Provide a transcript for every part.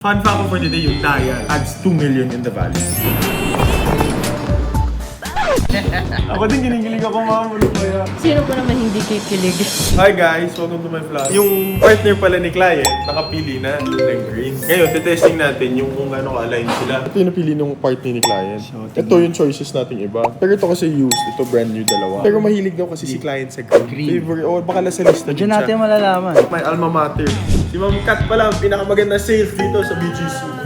Fun fact for today, yung dial adds 2 million in the value. Ako din ginigilig ako, ma'am. Ano ba yan? Sino po naman hindi kikilig? Hi guys, welcome to my vlog. Yung partner pala ni client, nakapili na ng green. Ngayon, testing natin yung kung ano ka-align sila. Ito yung napili ng partner ni client. Ito yung choices nating iba. Pero ito kasi used, ito brand new dalawa. Pero mahilig daw kasi si client sa green. Favorite, o baka nasa lista din Diyan natin siya. malalaman. My alma mater. Si Ma'am Kat pala, ang pinakamaganda sales dito sa BGC.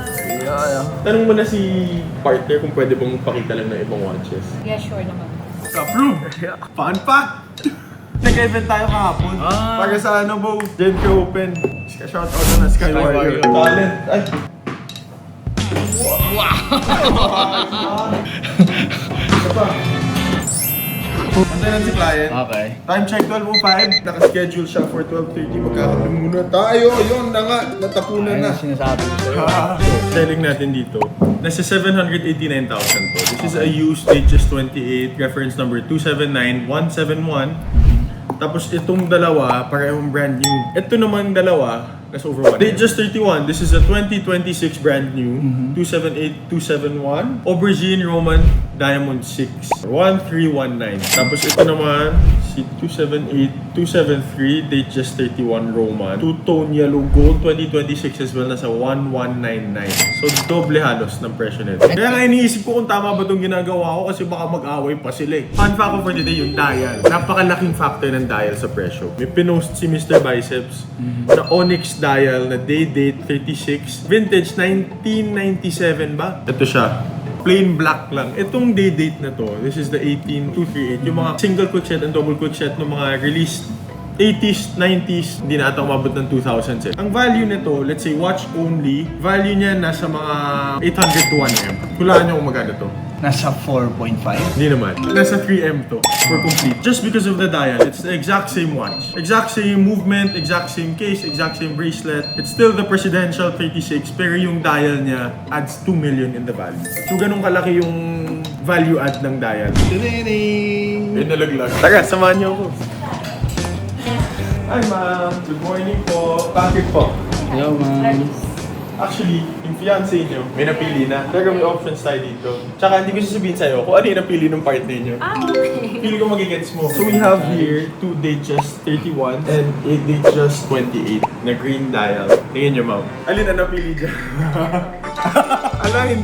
Tanong mo na si partner kung pwede bang pakita lang ng ibang watches. Yeah, sure naman. Approve! Fun fact! Nag-event tayo kahapon. Para sa ano bo, Genco Open. Shoutout na Sky Warrior. Talent. Ay! Antay lang si client. Okay. Time check 12:05. Naka-schedule siya for 12:30. Magkakaroon muna tayo. Yun na nga. Natapunan na. Ayun ang sinasabi ko sa'yo. Selling natin dito. Nasa 789,000 to. This is a used HS28, reference number 279171. Tapos itong dalawa, parehong brand new. Ito naman dalawa, nasa over 1. Just 31, this is a 2026 brand new. 278271. Aubergine Roman Diamond 6. 1319. Tapos ito naman, si 278273, date just 31 Roman. Two-tone yellow gold, 2026 as well, nasa 1199. So doble halos ng presyo nito. Kaya nga iniisip ko kung tama ba itong ginagawa ko kasi baka mag-away pa sila eh. Fun fact for today, yung dial. Napakalaking factor ng dial sa presyo. May pinost si Mr. Biceps na Onyx dial na day date 36. Vintage 1997 ba? Ito siya. Plain black lang. Itong day date na to, this is the 18238. Yung mga single quickset and double quickset ng mga released 80s, 90s, hindi na ata umabot ng 2000s eh. Ang value nito, let's say watch only, value niya nasa mga 800 to 1M. Hulaan niyo kung magkano to. Nasa 4.5. Hindi naman. Nasa 3M to for complete. Just because of the dial, it's the exact same watch. Exact same movement, exact same case, exact same bracelet. It's still the presidential 36, pero yung dial niya adds 2 million in the value. So ganun kalaki yung value add ng dial. Tadading! Ay, nalaglag. Tara, samahan niyo ako. Hi ma'am, good morning po. Patrick po. Hello, ma'am. Actually, yung fiancé nyo, may napili na. Pero may options tayo dito. Tsaka hindi ko sasabihin sa'yo kung ano yung napili ng partner nyo. Okay. Feel ko magigets mo. So we have here 2 date just 31 and 8 date just 28 na green dial. Tingin nyo ma'am. Alin ang napili dyan? Alain.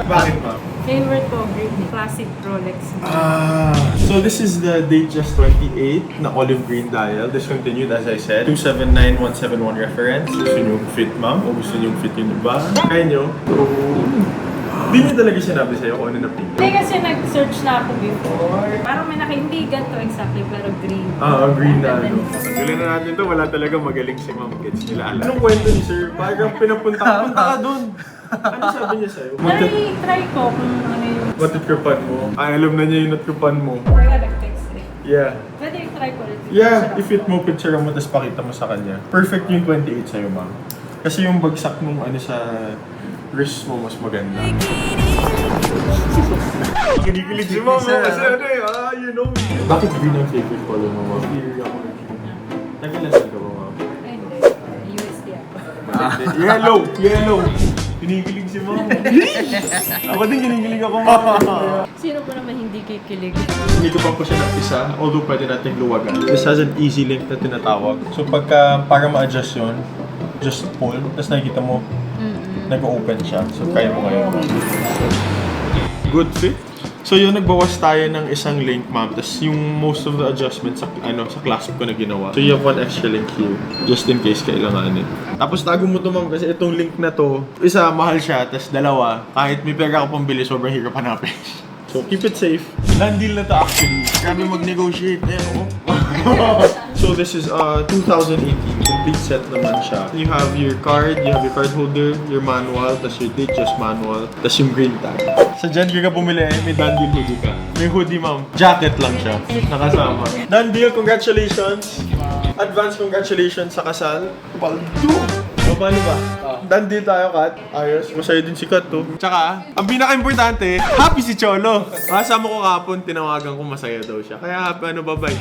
Bakit ma'am? Favorite ko, green. Classic Rolex. So this is the date just 28 na olive green dial. Discontinued as I said. 279171 reference. Gusto nyo fit ma'am o gusto nyo fit yung iba? Kaya nyo? Hindi nyo talaga sinabi sa'yo kung ano napili. Hindi kasi nag-search na ako before. Parang may nakaindigan to exactly, pero green. Green na ano. Galing na natin to, wala talaga magaling si Ma'am Gets nila alam. Anong kwento ni Sir? Parang pinapunta ka doon. Ano sabi niya sa'yo? Try ko kung ano yung... Matutrupan mo. Ay, alam na niya yung natrupan mo. Wala nag-text eh. Yeah. Pwede i-try ko rin. Yeah, if it mo, picture mo, tapos pakita mo sa kanya. Perfect yung 28 sa'yo, ma'am. Kasi yung bagsak nung ano sa wrist mo, mas maganda. Kinikilig si ma'am, kasi ano eh, you know. Bakit green ang favorite color mo, ma'am? Theory ako ng green. Naglasan ka ba, ma'am? Hindi. USD ako. Yellow! Yellow! Kinikilig si ma'am. Ako din kinikilig ako, ma'am. Sino po naman hindi kikilig? Hindi ko pa po siya napisa, although pwede natin luwagan. This has an easy link na tinatawag. So pagka, para ma-adjust yun, just pull, tapos nakikita mo, nag-open siya. So kaya mo ngayon. Good fit. So yun, nagbawas tayo ng isang link, ma'am. Tapos yung most of the adjustments sa clasp ko na ginawa. So you have one extra link here, just in case kailanganin. Tapos tago mo to, ma'am, kasi itong link na to, isa, mahal siya, tapos dalawa, kahit may pera ka pang bili, sobrang hirap hanapin. So keep it safe. Landil na to actually. Grabe mag-negotiate. Ayan, oh. So this is 2018. Complete set naman siya. You have your card, you have your card holder, your manual, tas your date just manual, tas yung green tag. Sa dyan ka bumili, may done deal hoodie ka. May hoodie, ma'am. Jacket lang siya. Nakasama. Done deal, congratulations. Advance congratulations sa kasal. Paldo! O, paano ba? Done deal tayo, Kat. Ayos. Masaya din si Kat, to. Tsaka, ang pinaka-importante, happy si Cholo. Kasama ko kahapon, tinawagan ko masaya daw siya. Kaya happy, ano ba, bye?